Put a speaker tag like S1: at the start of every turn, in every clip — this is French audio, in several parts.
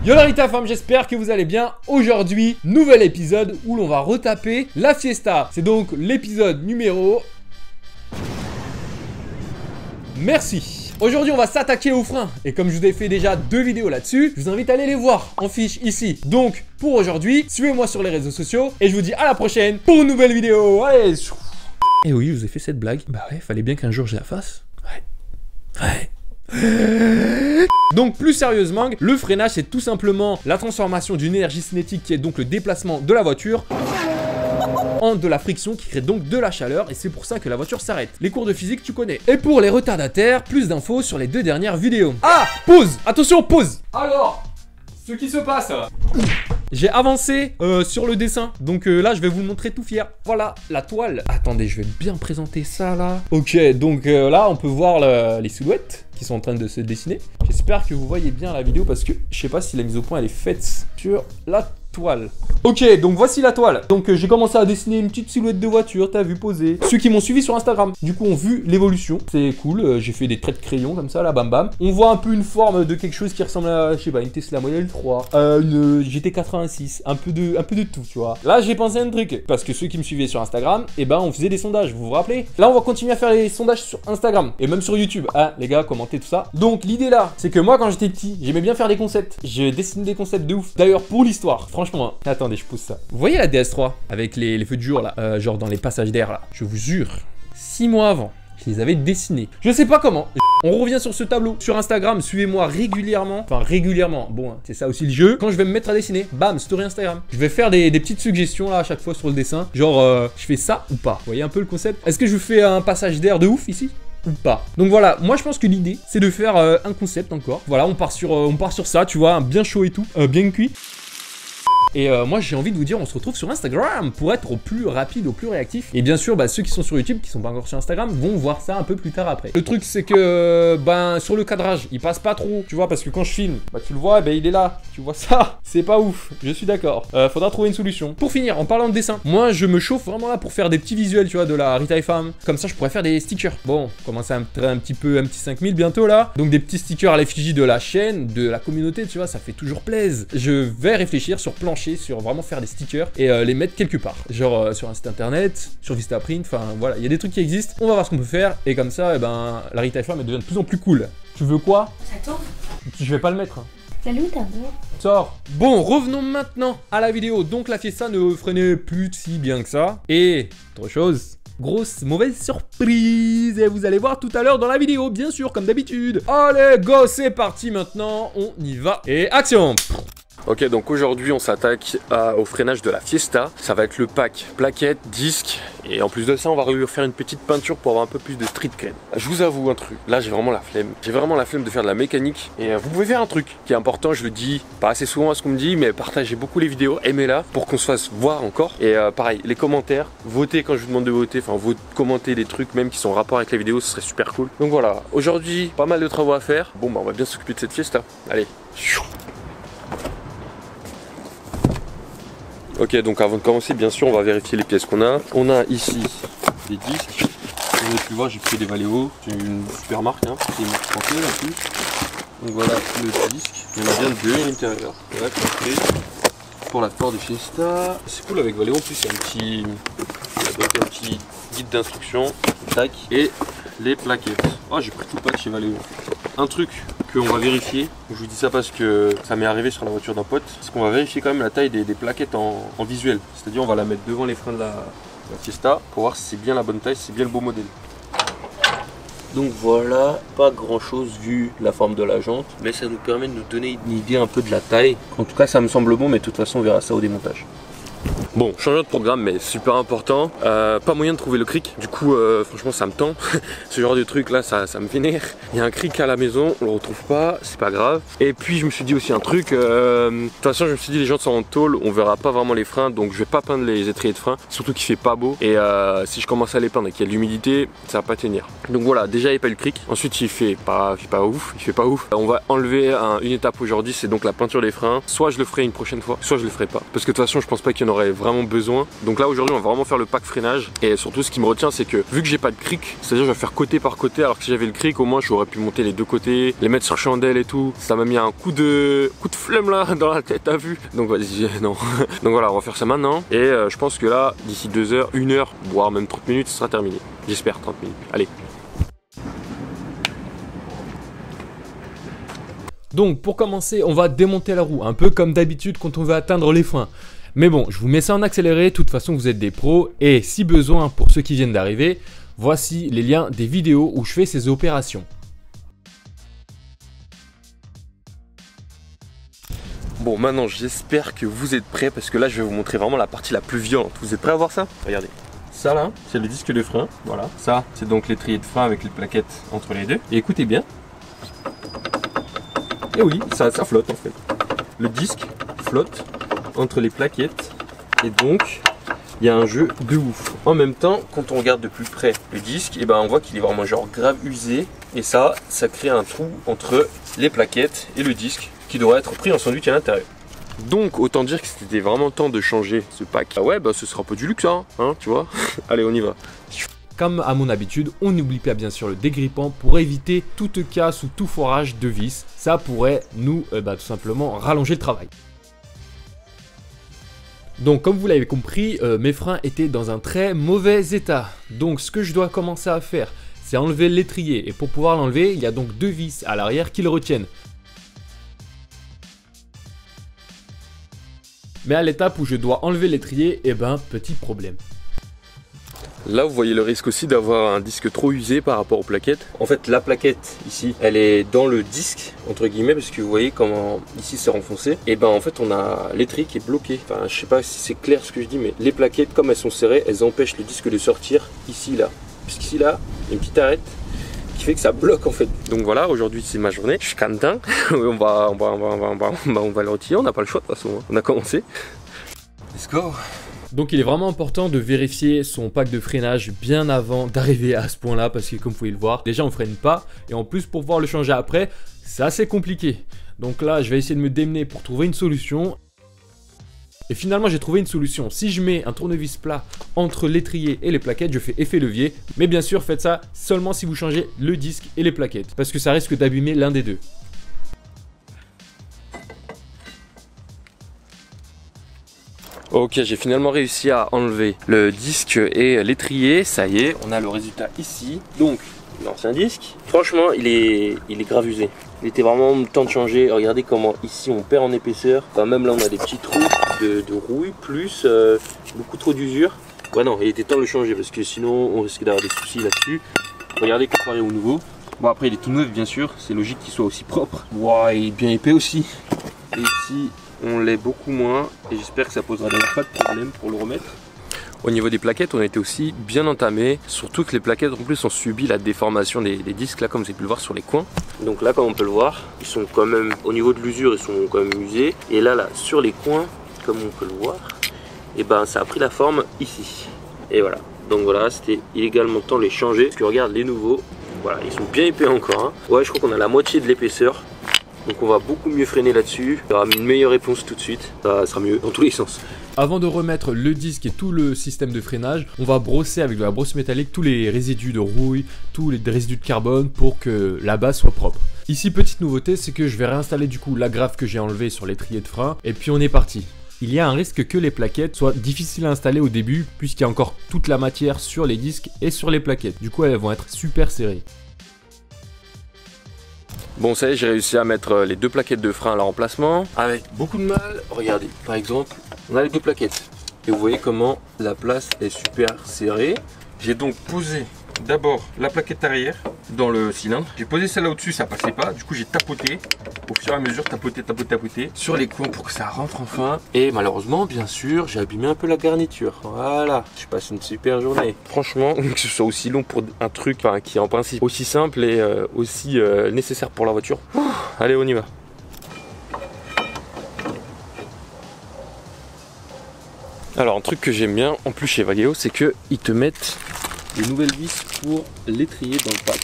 S1: Yo la Rita femme, j'espère que vous allez bien. Aujourd'hui, nouvel épisode où l'on va retaper la fiesta. C'est donc l'épisode numéro... Merci. Aujourd'hui, on va s'attaquer aux freins. Et comme je vous ai fait déjà 2 vidéos là-dessus, je vous invite à aller les voir en fiche ici. Donc, pour aujourd'hui, suivez-moi sur les réseaux sociaux. Et je vous dis à la prochaine pour une nouvelle vidéo. Allez. Et oui, je vous ai fait cette blague. Bah ouais, fallait bien qu'un jour je la fasse. Ouais. Donc plus sérieusement, le freinage c'est tout simplement la transformation d'une énergie cinétique qui est donc le déplacement de la voiture en de la friction qui crée donc de la chaleur et c'est pour ça que la voiture s'arrête. Les cours de physique tu connais. Et pour les retardataires, plus d'infos sur les 2 dernières vidéos. Ah, pause. Attention, pause. Alors, ce qui se passe, j'ai avancé sur le dessin, donc là je vais vous le montrer tout fier. Voilà la toile. Attendez, je vais bien présenter ça là. Ok, donc là on peut voir les silhouettes qui sont en train de se dessiner. J'espère que vous voyez bien la vidéo parce que je sais pas si la mise au point elle est faite sur la toile. Ok, donc voici la toile. Donc j'ai commencé à dessiner une petite silhouette de voiture, t'as vu, posée. Ceux qui m'ont suivi sur Instagram, du coup, ont vu l'évolution. C'est cool, j'ai fait des traits de crayon comme ça, là, bam bam. On voit un peu une forme de quelque chose qui ressemble à, je sais pas, une Tesla Model 3, une GT86, un peu de tout, tu vois. Là, j'ai pensé à un truc, parce que ceux qui me suivaient sur Instagram, eh ben, on faisait des sondages, vous vous rappelez? Là, on va continuer à faire les sondages sur Instagram, et même sur YouTube. Ah, les gars, commentez tout ça. Donc, l'idée là, c'est que moi, quand j'étais petit, j'aimais bien faire des concepts. Je dessinais des concepts de ouf. D'ailleurs, pour l'histoire, franchement, attendez, je pousse ça. Vous voyez la DS3 avec les feux de jour là, genre dans les passages d'air là. Je vous jure, 6 mois avant, je les avais dessinés. Je sais pas comment. On revient sur ce tableau. Sur Instagram, suivez-moi régulièrement. Enfin, régulièrement. Bon, c'est ça aussi le jeu. Quand je vais me mettre à dessiner, bam, story Instagram. Je vais faire des petites suggestions là à chaque fois sur le dessin. Genre, je fais ça ou pas. Vous voyez un peu le concept? Est-ce que je fais un passage d'air de ouf ici? Ou pas. Donc voilà, moi je pense que l'idée c'est de faire un concept encore. Voilà, on part sur ça, tu vois, bien chaud et tout, bien cuit. Et moi j'ai envie de vous dire, on se retrouve sur Instagram pour être au plus rapide, au plus réactif. Et bien sûr, bah, ceux qui sont sur YouTube, qui sont pas encore sur Instagram, vont voir ça un peu plus tard après. Le truc c'est que, ben sur le cadrage, il passe pas trop, tu vois, parce que quand je filme, bah tu le vois, ben il est là, tu vois ça, c'est pas ouf, je suis d'accord. Faudra trouver une solution. Pour finir, en parlant de dessin, moi je me chauffe vraiment là pour faire des petits visuels, tu vois, de la Rita FM. Comme ça je pourrais faire des stickers. Bon, commencer à me traiter un petit 5000 bientôt là. Donc des petits stickers à l'effigie de la chaîne, de la communauté, tu vois, ça fait toujours plaisir. Je vais réfléchir sur plancher, sur vraiment faire des stickers et les mettre quelque part, genre sur un site internet, sur Vistaprint, enfin voilà, il y a des trucs qui existent, on va voir ce qu'on peut faire et comme ça, eh ben, la Rita FM elle devient de plus en plus cool. Tu veux quoi?
S2: Attends.
S1: Je vais pas le mettre.
S2: Salut, t'as beau.
S1: Sors. Bon, revenons maintenant à la vidéo. Donc la fiesta ne freinait plus si bien que ça. Et autre chose, grosse mauvaise surprise. Et vous allez voir tout à l'heure dans la vidéo, bien sûr, comme d'habitude. Allez, go, c'est parti maintenant. On y va. Et action. Ok, donc aujourd'hui on s'attaque au freinage de la Fiesta. Ça va être le pack plaquettes, disques. Et en plus de ça, on va refaire une petite peinture pour avoir un peu plus de street cred. Je vous avoue un truc, là j'ai vraiment la flemme. J'ai vraiment la flemme de faire de la mécanique. Et vous pouvez faire un truc qui est important, je le dis pas assez souvent à ce qu'on me dit, mais partagez beaucoup les vidéos, aimez-la pour qu'on se fasse voir encore. Et pareil, les commentaires, votez quand je vous demande de voter, enfin commentez des trucs même qui sont en rapport avec les vidéos, ce serait super cool. Donc voilà, aujourd'hui, pas mal de travaux à faire. Bon bah on va bien s'occuper de cette Fiesta. Allez. Ok, donc avant de commencer, bien sûr, on va vérifier les pièces qu'on a. On a ici des disques. Vous avez pu voir, j'ai pris des Valeo. C'est une super marque, hein. C'est une marque française en plus. Donc voilà le disque. Il y en a bien 2 à l'intérieur. Voilà, pour la Ford Fiesta. C'est cool avec Valeo. En plus, il y a un petit guide d'instruction. Tac. Et les plaquettes. Oh, j'ai pris tout le pack chez Valeo. Un truc qu'on va vérifier, je vous dis ça parce que ça m'est arrivé sur la voiture d'un pote, c'est qu'on va vérifier quand même la taille des plaquettes en visuel. C'est-à-dire on va la mettre devant les freins de la Fiesta pour voir si c'est bien la bonne taille, si c'est bien le beau modèle. Donc voilà, pas grand chose vu la forme de la jante, mais ça nous permet de nous donner une idée un peu de la taille. En tout cas ça me semble bon, mais de toute façon on verra ça au démontage. Bon, changement de programme, mais super important. Pas moyen de trouver le cric. Du coup, franchement, ça me tend. Ce genre de truc là, ça me vénère. Il y a un cric à la maison, on le retrouve pas, c'est pas grave. Et puis, je me suis dit aussi un truc. De toute façon, je me suis dit, les jantes sont en tôle, on verra pas vraiment les freins, donc je vais pas peindre les étriers de frein. Surtout qu'il fait pas beau. Et si je commence à les peindre et qu'il y a de l'humidité, ça va pas tenir. Donc voilà, déjà, il n'y a pas le cric. Ensuite, il fait pas ouf. On va enlever une étape aujourd'hui, c'est donc la peinture des freins. Soit je le ferai une prochaine fois, soit je le ferai pas. Parce que de toute façon, je pense pas qu'il y en aurait
S2: vraiment besoin. Donc là aujourd'hui on va vraiment faire le pack freinage. Et surtout ce qui me retient c'est que vu que j'ai pas de cric, c'est-à-dire je vais faire côté par côté, alors que si j'avais le cric au moins j'aurais pu monter les deux côtés, les mettre sur chandelle et tout. Ça m'a mis un coup de flemme là dans la tête, t'as vu. Donc vas-y, non. Donc voilà, on va faire ça maintenant. Et je pense que là, d'ici 2 heures, 1 heure, voire même 30 minutes, ce sera terminé. J'espère 30 minutes. Allez.
S1: Donc pour commencer, on va démonter la roue, un peu comme d'habitude quand on veut atteindre les freins. Mais bon, je vous mets ça en accéléré, de toute façon vous êtes des pros. Et si besoin, pour ceux qui viennent d'arriver, voici les liens des vidéos où je fais ces opérations.
S2: Bon, maintenant j'espère que vous êtes prêts parce que là je vais vous montrer vraiment la partie la plus violente. Vous êtes prêts à voir ça? Regardez. Ça là, c'est le disque de frein. Voilà. Ça, c'est donc l'étrier de frein avec les plaquettes entre les deux. Et écoutez bien. Et oui, ça flotte en fait. Le disque flotte entre les plaquettes. Et donc, il y a un jeu de ouf. En même temps, quand on regarde de plus près le disque, et ben on voit qu'il est vraiment genre grave usé. Et ça crée un trou entre les plaquettes et le disque qui devrait être pris en sandwich à l'intérieur. Donc autant dire que c'était vraiment temps de changer ce pack. Ah ouais, bah ce sera pas du luxe hein, tu vois. Allez, on y va.
S1: Comme à mon habitude, on n'oublie pas bien sûr le dégrippant pour éviter toute casse ou tout forage de vis. Ça pourrait nous tout simplement rallonger le travail. Donc comme vous l'avez compris, mes freins étaient dans un très mauvais état. Donc ce que je dois commencer à faire, c'est enlever l'étrier. Et pour pouvoir l'enlever, il y a donc 2 vis à l'arrière qui le retiennent. Mais à l'étape où je dois enlever l'étrier, petit problème.
S2: Là vous voyez le risque aussi d'avoir un disque trop usé par rapport aux plaquettes. En fait la plaquette ici elle est dans le disque entre guillemets parce que vous voyez comment ici c'est renfoncé. Et ben en fait on a l'étrier qui est bloqué. Enfin je sais pas si c'est clair ce que je dis mais les plaquettes comme elles sont serrées elles empêchent le disque de sortir ici là. Puisqu'ici là il y a une petite arête qui fait que ça bloque en fait. Donc voilà, aujourd'hui c'est ma journée, je suis content. on va le retirer, on n'a pas le choix de toute façon, on a commencé. Let's go.
S1: Donc il est vraiment important de vérifier son pack de freinage bien avant d'arriver à ce point là parce que comme vous pouvez le voir, déjà on freine pas et en plus pour pouvoir le changer après, c'est assez compliqué. Donc là je vais essayer de me démener pour trouver une solution. Et finalement j'ai trouvé une solution. Si je mets un tournevis plat entre l'étrier et les plaquettes, je fais effet levier. Mais bien sûr faites ça seulement si vous changez le disque et les plaquettes parce que ça risque d'abîmer l'un des deux.
S2: Ok, j'ai finalement réussi à enlever le disque et l'étrier, ça y est, on a le résultat ici. Donc, l'ancien disque, franchement, il est grave usé. Il était vraiment temps de changer. Regardez comment ici on perd en épaisseur. Enfin, même là, on a des petits trous de rouille, plus beaucoup trop d'usure. Ouais, non, il était temps de le changer parce que sinon, on risque d'avoir des soucis là-dessus. Regardez comparé au nouveau. Bon, après, il est tout neuf, bien sûr. C'est logique qu'il soit aussi propre. Wow, il est bien épais aussi. Et ici, on l'est beaucoup moins et j'espère que ça posera d'ailleurs pas de problème pour le remettre. Au niveau des plaquettes, on a été aussi bien entamé, surtout que les plaquettes en plus ont subi la déformation des disques là comme vous avez pu le voir sur les coins. Donc là comme on peut le voir, ils sont quand même, au niveau de l'usure, ils sont quand même usés. Et là sur les coins, comme on peut le voir, et ben ça a pris la forme ici. Et voilà, donc voilà, c'était également temps de les changer. Parce que regarde les nouveaux, voilà, ils sont bien épais encore. Hein. Ouais, je crois qu'on a la moitié de l'épaisseur. Donc on va beaucoup mieux freiner là-dessus, il y aura une meilleure réponse tout de suite, ça sera mieux dans tous les sens.
S1: Avant de remettre le disque et tout le système de freinage, on va brosser avec de la brosse métallique tous les résidus de rouille, tous les résidus de carbone pour que la base soit propre. Ici petite nouveauté, c'est que je vais réinstaller du coup l'agrafe que j'ai enlevée sur l'étrier de frein et puis on est parti. Il y a un risque que les plaquettes soient difficiles à installer au début puisqu'il y a encore toute la matière sur les disques et sur les plaquettes. Du coup elles vont être super serrées.
S2: Bon ça y est, j'ai réussi à mettre les 2 plaquettes de frein à leur emplacement avec beaucoup de mal. Regardez, par exemple, on a les 2 plaquettes et vous voyez comment la place est super serrée. J'ai donc posé d'abord la plaquette arrière dans le cylindre. J'ai posé celle-là au-dessus, ça passait pas. Du coup, j'ai tapoté au fur et à mesure, tapoté sur les coins pour que ça rentre enfin. Et malheureusement, bien sûr, j'ai abîmé un peu la garniture. Voilà, je passe une super journée. Franchement, que ce soit aussi long pour un truc qui est en principe aussi simple et aussi nécessaire pour la voiture. Allez, on y va. Alors, un truc que j'aime bien en plus chez Valeo, c'est qu'ils te mettent des nouvelles vis pour l'étrier dans le pack.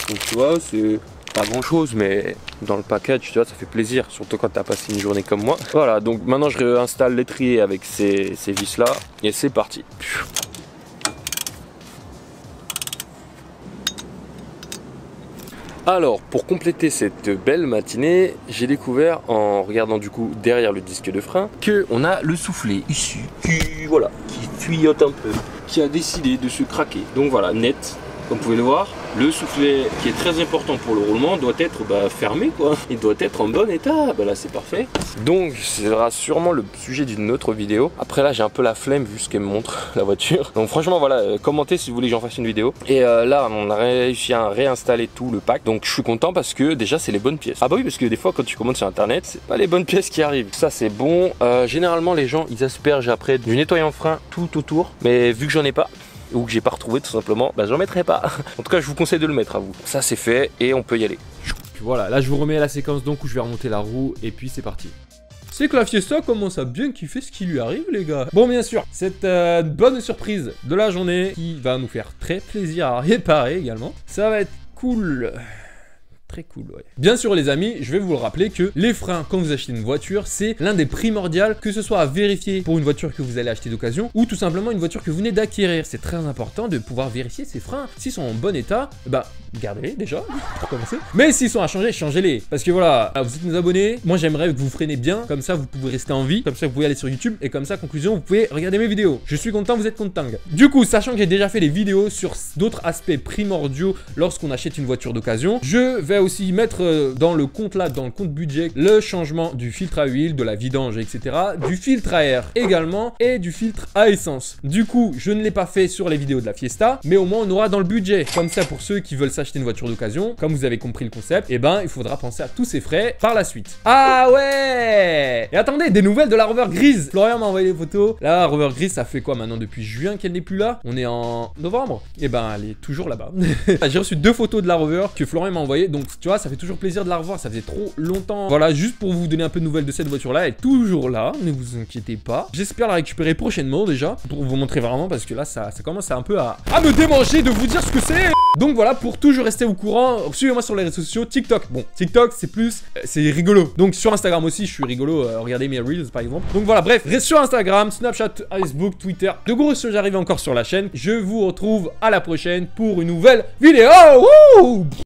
S2: Donc tu vois, c'est pas grand chose, mais dans le package, tu vois, ça fait plaisir, surtout quand t'as passé une journée comme moi. Voilà, donc maintenant je réinstalle l'étrier avec ces vis là et c'est parti. Alors, pour compléter cette belle matinée, j'ai découvert en regardant du coup derrière le disque de frein que on a le soufflet ici qui, voilà, qui fuyote un peu, qui a décidé de se craquer. Donc voilà, net. Comme vous pouvez le voir, le soufflet qui est très important pour le roulement doit être fermé quoi. Il doit être en bon état, là c'est parfait. Donc ce sera sûrement le sujet d'une autre vidéo. Après là j'ai un peu la flemme vu ce qu'elle me montre la voiture. Donc franchement voilà, commentez si vous voulez que j'en fasse une vidéo. Et là on a réussi à réinstaller tout le pack. Donc je suis content parce que déjà c'est les bonnes pièces. Ah bah oui parce que des fois quand tu commandes sur internet, c'est pas les bonnes pièces qui arrivent. Ça c'est bon. Généralement les gens ils aspergent après du nettoyant frein tout autour. Mais vu que j'en ai pas, ou que j'ai pas retrouvé tout simplement, j'en mettrai pas. En tout cas je vous conseille de le mettre à vous. Ça c'est fait et on peut y aller.
S1: Puis voilà, là je vous remets la séquence donc où je vais remonter la roue et puis c'est parti. C'est que la Fiesta commence à bien kiffer ce qui lui arrive les gars. Bon bien sûr, cette bonne surprise de la journée qui va nous faire très plaisir à réparer également. Ça va être cool. Très cool, ouais. Bien sûr les amis, je vais vous le rappeler que les freins quand vous achetez une voiture, c'est l'un des primordiaux, que ce soit à vérifier pour une voiture que vous allez acheter d'occasion ou tout simplement une voiture que vous venez d'acquérir. C'est très important de pouvoir vérifier ces freins. S'ils sont en bon état, gardez-les déjà, pour commencer. Mais s'ils sont à changer, changez-les. Parce que voilà, vous êtes nos abonnés, moi j'aimerais que vous freinez bien, comme ça vous pouvez rester en vie, comme ça vous pouvez aller sur YouTube et comme ça, conclusion, vous pouvez regarder mes vidéos. Je suis content, vous êtes content. Du coup, sachant que j'ai déjà fait des vidéos sur d'autres aspects primordiaux lorsqu'on achète une voiture d'occasion, je vais aussi mettre dans le compte là, dans le compte budget, le changement du filtre à huile, de la vidange, etc. Du filtre à air également et du filtre à essence. Du coup, je ne l'ai pas fait sur les vidéos de la Fiesta, mais au moins on aura dans le budget. Comme ça, pour ceux qui veulent s'acheter une voiture d'occasion, comme vous avez compris le concept, il faudra penser à tous ces frais par la suite. Ah ouais! Et attendez, des nouvelles de la Rover grise. Florian m'a envoyé des photos. La Rover grise, ça fait quoi maintenant depuis juin qu'elle n'est plus là? On est en novembre. Et elle est toujours là-bas. J'ai reçu 2 photos de la Rover que Florian m'a envoyé, donc tu vois, ça fait toujours plaisir de la revoir, ça faisait trop longtemps. Voilà, juste pour vous donner un peu de nouvelles de cette voiture-là, elle est toujours là, ne vous inquiétez pas. J'espère la récupérer prochainement déjà, pour vous montrer vraiment, parce que là, ça commence un peu à me démanger de vous dire ce que c'est. Donc voilà, pour toujours rester au courant, suivez-moi sur les réseaux sociaux, TikTok. Bon, TikTok, c'est plus, c'est rigolo. Donc sur Instagram aussi, je suis rigolo, regardez mes Reels par exemple. Donc voilà, bref, reste sur Instagram, Snapchat, Facebook, Twitter. De gros choses arrivent encore sur la chaîne. Je vous retrouve à la prochaine pour une nouvelle vidéo. Wouh!